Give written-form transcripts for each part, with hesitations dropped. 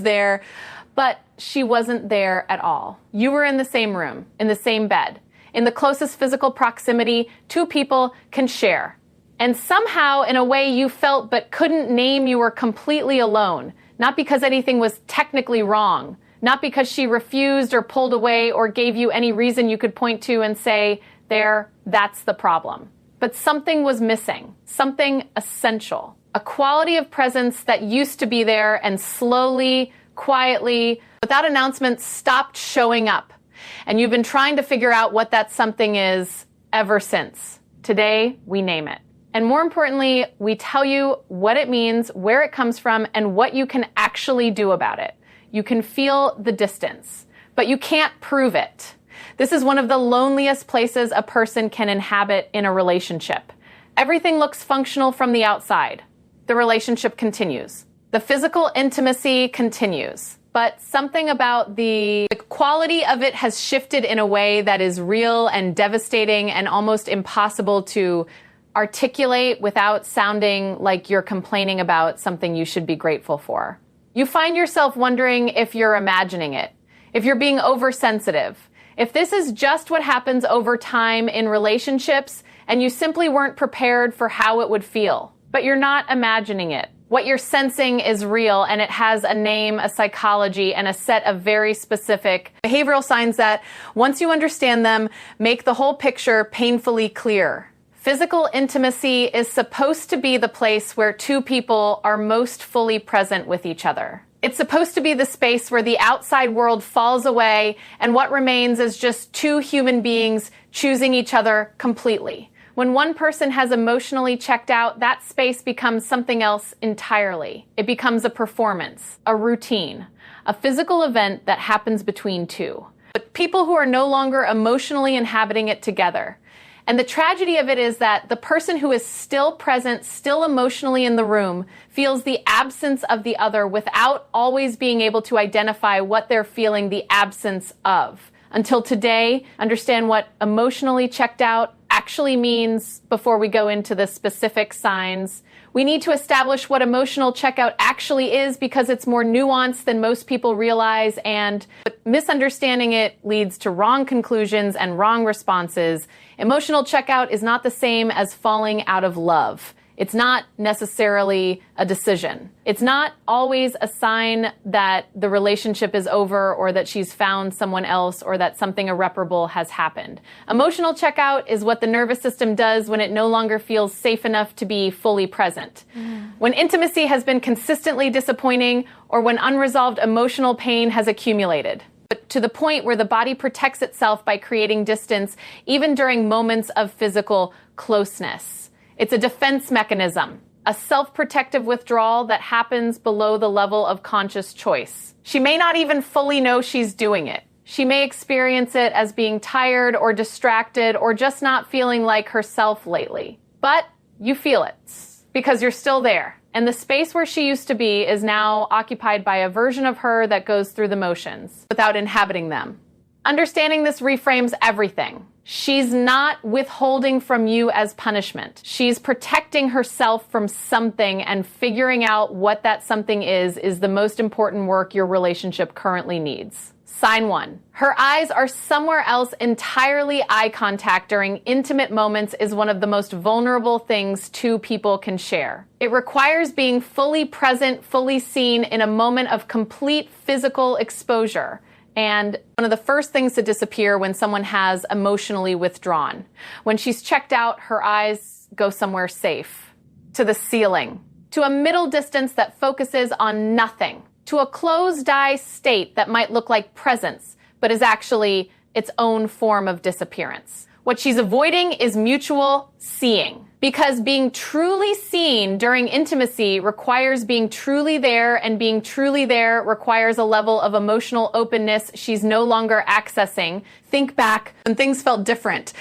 there, but she wasn't there at all. You were in the same room, in the same bed, in the closest physical proximity two people can share. And somehow, in a way you felt but couldn't name, you were completely alone. Not because anything was technically wrong, not because she refused or pulled away or gave you any reason you could point to and say, there, that's the problem. But something was missing, something essential. A quality of presence that used to be there and slowly, quietly, without announcement, stopped showing up. And you've been trying to figure out what that something is ever since. Today, we name it. And more importantly, we tell you what it means, where it comes from, and what you can actually do about it. You can feel the distance, but you can't prove it. This is one of the loneliest places a person can inhabit in a relationship. Everything looks functional from the outside. The relationship continues. The physical intimacy continues. But something about the quality of it has shifted in a way that is real and devastating and almost impossible to articulate without sounding like you're complaining about something you should be grateful for. You find yourself wondering if you're imagining it, if you're being oversensitive, if this is just what happens over time in relationships and you simply weren't prepared for how it would feel. But you're not imagining it. What you're sensing is real, and it has a name, a psychology, and a set of very specific behavioral signs that, once you understand them, make the whole picture painfully clear. Physical intimacy is supposed to be the place where two people are most fully present with each other. It's supposed to be the space where the outside world falls away and what remains is just two human beings choosing each other completely. When one person has emotionally checked out, that space becomes something else entirely. It becomes a performance, a routine, a physical event that happens between two. But people who are no longer emotionally inhabiting it together. And the tragedy of it is that the person who is still present, still emotionally in the room, feels the absence of the other without always being able to identify what they're feeling the absence of. Until today, understand what emotionally checked out actually means before we go into the specific signs. We need to establish what emotional checkout actually is because it's more nuanced than most people realize, and misunderstanding it leads to wrong conclusions and wrong responses. Emotional checkout is not the same as falling out of love. It's not necessarily a decision. It's not always a sign that the relationship is over or that she's found someone else or that something irreparable has happened. Emotional checkout is what the nervous system does when it no longer feels safe enough to be fully present. When intimacy has been consistently disappointing or when unresolved emotional pain has accumulated. But to the point where the body protects itself by creating distance even during moments of physical closeness. It's a defense mechanism, a self-protective withdrawal that happens below the level of conscious choice. She may not even fully know she's doing it. She may experience it as being tired or distracted or just not feeling like herself lately. But you feel it because you're still there. And the space where she used to be is now occupied by a version of her that goes through the motions without inhabiting them. Understanding this reframes everything. She's not withholding from you as punishment. She's protecting herself from something, and figuring out what that something is the most important work your relationship currently needs. Sign 1. Her eyes are somewhere else entirely. Eye contact during intimate moments is one of the most vulnerable things two people can share. It requires being fully present, fully seen in a moment of complete physical exposure. And one of the first things to disappear when someone has emotionally withdrawn. When she's checked out, her eyes go somewhere safe, to the ceiling, to a middle distance that focuses on nothing, to a closed-eye state that might look like presence, but is actually its own form of disappearance. What she's avoiding is mutual seeing. Because being truly seen during intimacy requires being truly there, and being truly there requires a level of emotional openness she's no longer accessing. Think back when things felt different.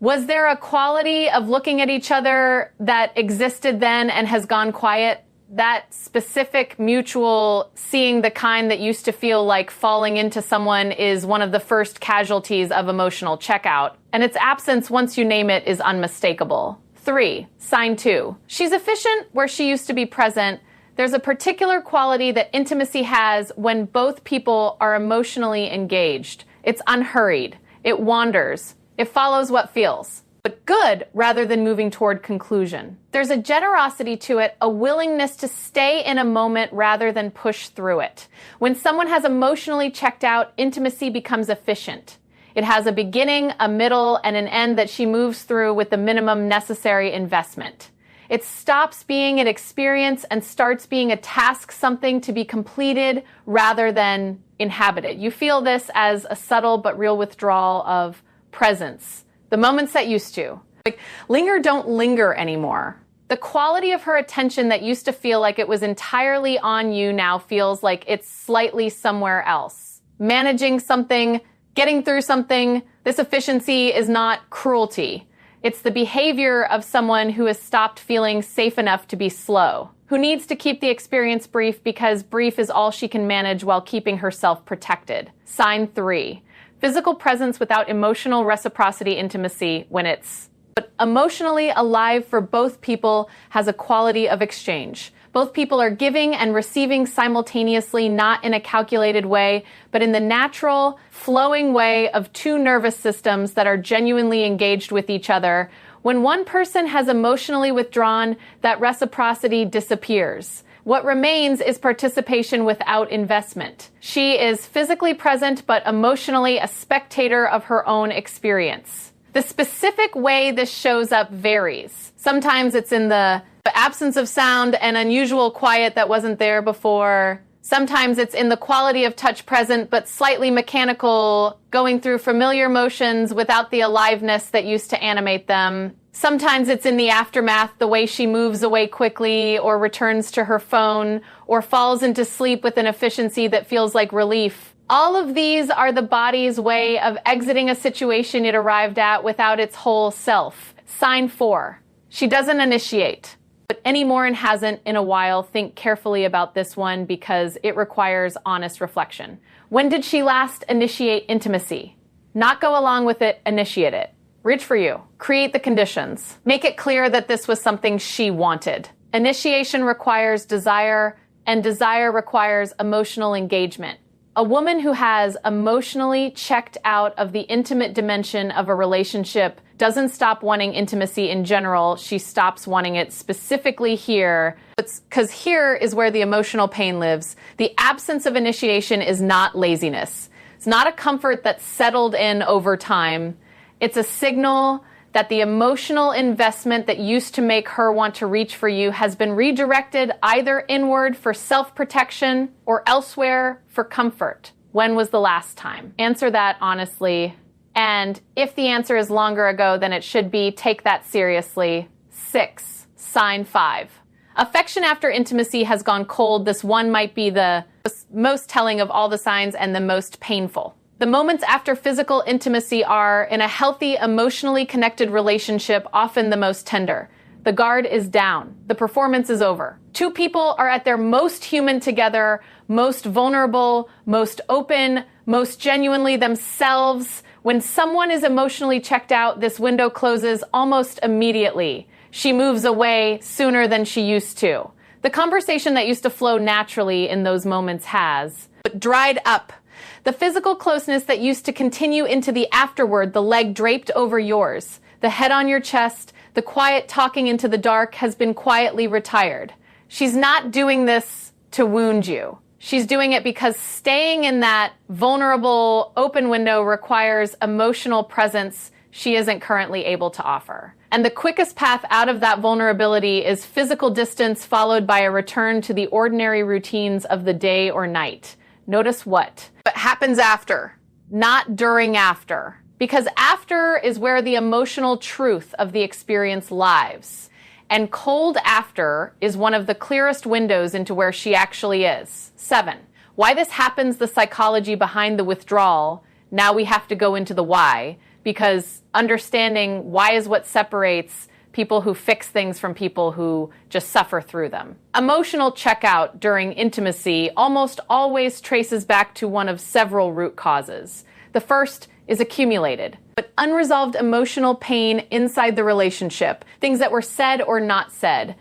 Was there a quality of looking at each other that existed then and has gone quiet? That specific mutual seeing, the kind that used to feel like falling into someone, is one of the first casualties of emotional checkout. And its absence, once you name it, is unmistakable. 3. Sign 2. She's efficient where she used to be present, There's a particular quality that intimacy has when both people are emotionally engaged. It's unhurried. It wanders. It follows what feels, but good rather than moving toward conclusion. There's a generosity to it, a willingness to stay in a moment rather than push through it. When someone has emotionally checked out, intimacy becomes efficient. It has a beginning, a middle, and an end that she moves through with the minimum necessary investment. It stops being an experience and starts being a task, something to be completed rather than inhabited. You feel this as a subtle but real withdrawal of presence. The moments that used to. Like, linger don't linger anymore. The quality of her attention that used to feel like it was entirely on you now feels like it's slightly somewhere else. Managing something, getting through something, this efficiency is not cruelty. It's the behavior of someone who has stopped feeling safe enough to be slow, who needs to keep the experience brief because brief is all she can manage while keeping herself protected. Sign 3. Physical presence without emotional reciprocity intimacy when it's but emotionally alive for both people has a quality of exchange. Both people are giving and receiving simultaneously, not in a calculated way, but in the natural, flowing way of two nervous systems that are genuinely engaged with each other. When one person has emotionally withdrawn, that reciprocity disappears. What remains is participation without investment. She is physically present, but emotionally a spectator of her own experience. The specific way this shows up varies. Sometimes it's in the absence of sound and unusual quiet that wasn't there before. Sometimes it's in the quality of touch present, but slightly mechanical, going through familiar motions without the aliveness that used to animate them. Sometimes it's in the aftermath, the way she moves away quickly or returns to her phone or falls into sleep with an efficiency that feels like relief. All of these are the body's way of exiting a situation it arrived at without its whole self. Sign 4. She doesn't initiate, but anymore and hasn't in a while. Think carefully about this one because it requires honest reflection. When did she last initiate intimacy? Not go along with it, initiate it. Reach for you. Create the conditions. Make it clear that this was something she wanted. Initiation requires desire, and desire requires emotional engagement. A woman who has emotionally checked out of the intimate dimension of a relationship doesn't stop wanting intimacy in general. She stops wanting it specifically here. Because here is where the emotional pain lives. The absence of initiation is not laziness. It's not a comfort that's settled in over time. It's a signal that the emotional investment that used to make her want to reach for you has been redirected either inward for self-protection or elsewhere for comfort. When was the last time? Answer that honestly. And if the answer is longer ago than it should be, take that seriously. 6. Sign 5. Affection after intimacy has gone cold. This one might be the most telling of all the signs and the most painful. The moments after physical intimacy are, in a healthy, emotionally connected relationship, often the most tender. The guard is down. The performance is over. Two people are at their most human together, most vulnerable, most open, most genuinely themselves. When someone is emotionally checked out, this window closes almost immediately. She moves away sooner than she used to. The conversation that used to flow naturally in those moments has, but dried up. The physical closeness that used to continue into the afterward, the leg draped over yours, the head on your chest, the quiet talking into the dark has been quietly retired. She's not doing this to wound you. She's doing it because staying in that vulnerable, open window requires emotional presence she isn't currently able to offer. And the quickest path out of that vulnerability is physical distance followed by a return to the ordinary routines of the day or night. Notice what? But happens after, not during after. Because after is where the emotional truth of the experience lies. And cold after is one of the clearest windows into where she actually is. 7. Why this happens, the psychology behind the withdrawal. Now we have to go into the why. Because understanding why is what separates people who fix things from people who just suffer through them. Emotional checkout during intimacy almost always traces back to one of several root causes. The first is accumulated, but unresolved emotional pain inside the relationship, things that were said or not said.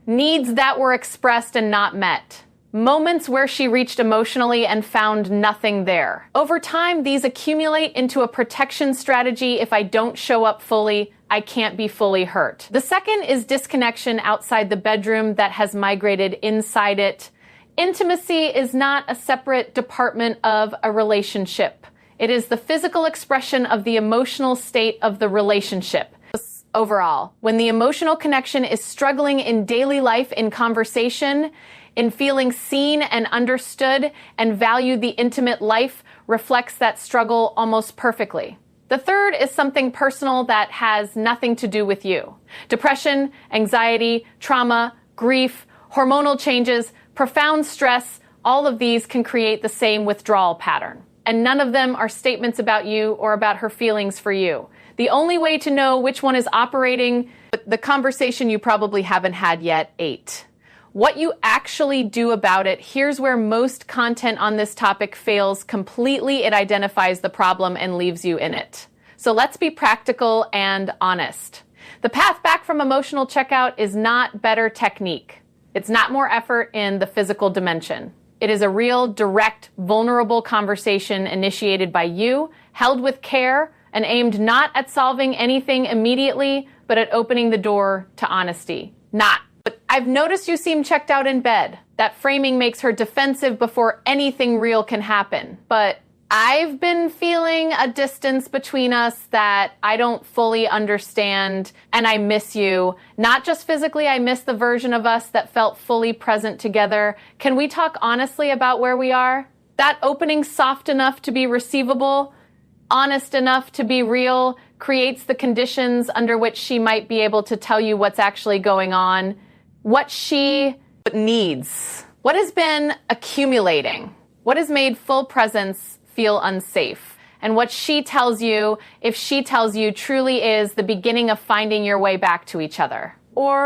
needs that were expressed and not met, moments where she reached emotionally and found nothing there. Over time, these accumulate into a protection strategy. If I don't show up fully, I can't be fully hurt. The second is disconnection outside the bedroom that has migrated inside it. Intimacy is not a separate department of a relationship. It is the physical expression of the emotional state of the relationship. Overall, when the emotional connection is struggling in daily life, in conversation, in feeling seen and understood and valued, the intimate life reflects that struggle almost perfectly. The third is something personal that has nothing to do with you. Depression, anxiety, trauma, grief, hormonal changes, profound stress, all of these can create the same withdrawal pattern. And none of them are statements about you or about her feelings for you. The only way to know which one is operating, the conversation you probably haven't had yet, 8. What you actually do about it, here's where most content on this topic fails completely. It identifies the problem and leaves you in it. So let's be practical and honest. The path back from emotional checkout is not better technique. It's not more effort in the physical dimension. It is a real, direct, vulnerable conversation initiated by you, held with care, and aimed not at solving anything immediately, but at opening the door to honesty. But I've noticed you seem checked out in bed. That framing makes her defensive before anything real can happen. But I've been feeling a distance between us that I don't fully understand, and I miss you. Not just physically, I miss the version of us that felt fully present together. Can we talk honestly about where we are? That opening soft enough to be receivable, honest enough to be real, creates the conditions under which she might be able to tell you what's actually going on, what she needs, what has been accumulating, what has made full presence feel unsafe, and what she tells you, if she tells you, truly is the beginning of finding your way back to each other. Or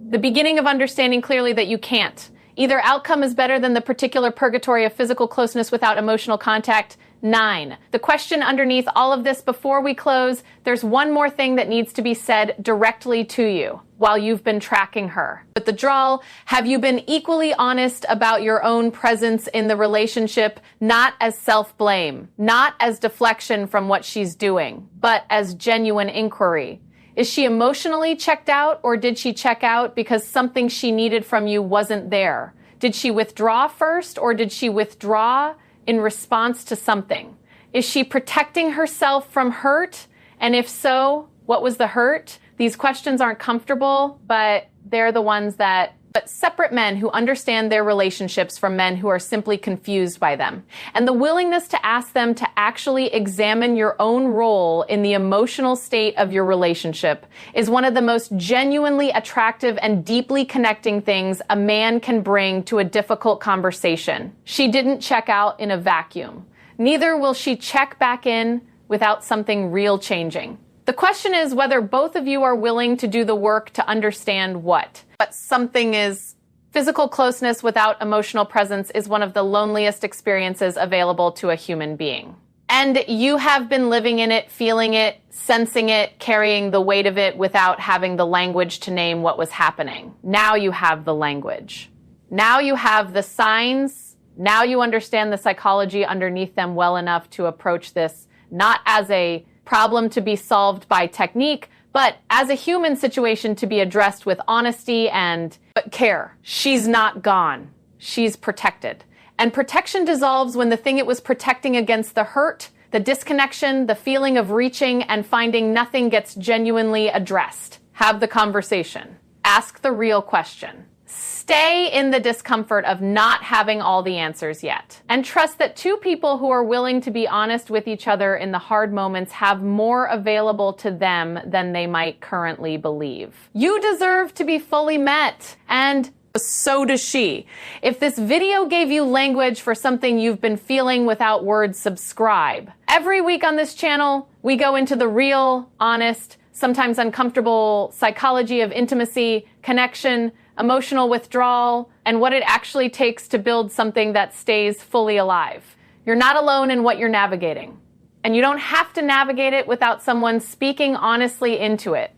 the beginning of understanding clearly that you can't. Either outcome is better than the particular purgatory of physical closeness without emotional contact. 9. The question underneath all of this before we close, there's one more thing that needs to be said directly to you while you've been tracking her. But the withdrawal, have you been equally honest about your own presence in the relationship, not as self-blame, not as deflection from what she's doing, but as genuine inquiry? Is she emotionally checked out, or did she check out because something she needed from you wasn't there? Did she withdraw first, or did she withdraw in response to something? Is she protecting herself from hurt? And if so, what was the hurt? These questions aren't comfortable, but they're the ones that separate men who understand their relationships from men who are simply confused by them. And the willingness to ask them to actually examine your own role in the emotional state of your relationship is one of the most genuinely attractive and deeply connecting things a man can bring to a difficult conversation. She didn't check out in a vacuum. Neither will she check back in without something real changing. The question is whether both of you are willing to do the work to understand what. But something is physical closeness without emotional presence is one of the loneliest experiences available to a human being. And you have been living in it, feeling it, sensing it, carrying the weight of it without having the language to name what was happening. Now you have the language. Now you have the signs. Now you understand the psychology underneath them well enough to approach this not as a problem to be solved by technique, but as a human situation to be addressed with honesty and care. She's not gone. She's protected. And protection dissolves when the thing it was protecting against, the hurt, the disconnection, the feeling of reaching and finding nothing, gets genuinely addressed. Have the conversation. Ask the real question. Stay in the discomfort of not having all the answers yet. And trust that two people who are willing to be honest with each other in the hard moments have more available to them than they might currently believe. You deserve to be fully met, and so does she. If this video gave you language for something you've been feeling without words, subscribe. Every week on this channel, we go into the real, honest, sometimes uncomfortable psychology of intimacy, connection, emotional withdrawal, and what it actually takes to build something that stays fully alive. You're not alone in what you're navigating. And you don't have to navigate it without someone speaking honestly into it.